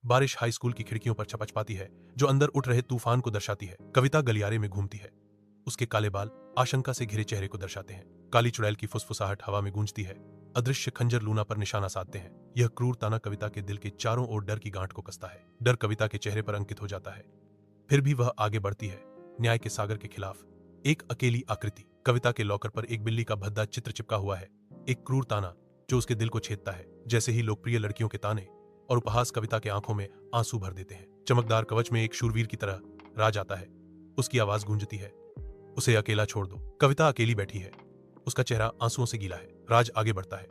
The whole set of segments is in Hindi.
बारिश हाई स्कूल की खिड़कियों पर छपछपाती है, जो अंदर उठ रहे तूफान को दर्शाती है। कविता गलियारे में घूमती है। उसके काले बाल आशंका से घिरे चेहरे को दर्शाते हैं। काली चुड़ैल की फुसफुसाहट हवा में गूंजती है। अदृश्य खंजर लूना पर निशाना साधते हैं। यह क्रूर ताना कविता के दिल के चारों ओर डर की गांठ को कसता है। डर कविता के चेहरे पर अंकित हो जाता है। फिर भी वह आगे बढ़ती है, न्याय के सागर के खिलाफ। एक अकेली आकृति। कविता के लॉकर पर एक बिल्ली का भद्दा चित्र चिपका हुआ है। एक क्रूर ताना जो उसके दिल को छेदता है। जैसे ही लोकप्रिय लड़कियों के ताने और उपहास कविता के आंखों में आंसू भर देते हैं। चमकदार कवच में एक शूरवीर की तरह राज आता है। उसकी आवाज गूंजती है, उसे अकेला छोड़ दो। कविता अकेली बैठी है। उसका चेहरा आंसुओं से गीला है। राज आगे बढ़ता है।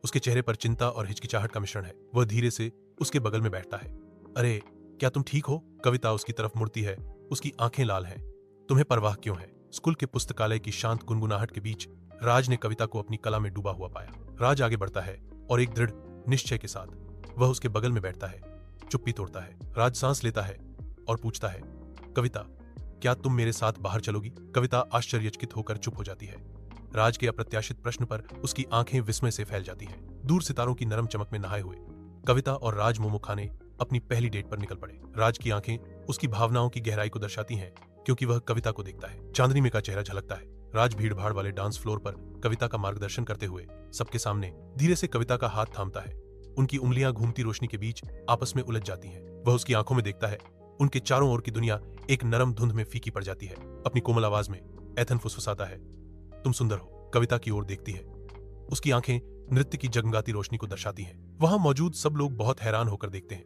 उसके चेहरे पर चिंता और हिचकिचाहट का मिश्रण है। वह धीरे से उसके बगल में बैठता है। अरे, क्या तुम ठीक हो? कविता उसकी तरफ मुड़ती है। उसकी आंखें लाल हैं। तुम्हें परवाह क्यों है? स्कूल के पुस्तकालय की शांत गुनगुनाहट के बीच राज ने कविता को अपनी कला में डूबा हुआ पाया। राज आगे बढ़ता है और एक दृढ़ निश्चय के साथ वह उसके बगल में बैठता है। चुप्पी तोड़ता है। राज सांस लेता है और पूछता है, कविता, क्या तुम मेरे साथ बाहर चलोगी? कविता आश्चर्यचकित होकर चुप हो जाती है। राज के अप्रत्याशित प्रश्न पर उसकी आंखें विस्मय से फैल जाती हैं। दूर सितारों की नरम चमक में नहाए हुए कविता और राज मोमो खाने अपनी पहली डेट पर निकल पड़े। राज की आंखें उसकी भावनाओं की गहराई को दर्शाती हैं, क्योंकि वह कविता को देखता है। चांदनी में का चेहरा झलकता है। राज भीड़ भाड़ वाले डांस फ्लोर पर कविता का मार्गदर्शन करते हुए सबके सामने धीरे से कविता का हाथ थामता है। उनकी उंगलियां घूमती रोशनी के बीच आपस में उलझ जाती हैं। वह उसकी आंखों में देखता है। उनके चारों ओर की दुनिया एक नरम धुंध में फीकी पड़ जाती है। अपनी कोमल आवाज में एथन फुसफुसाता है, तुम सुंदर हो। कविता की ओर देखती है। उसकी आंखें नृत्य की जगमगाती रोशनी को दर्शाती हैं। वहां मौजूद सब लोग बहुत हैरान होकर देखते हैं।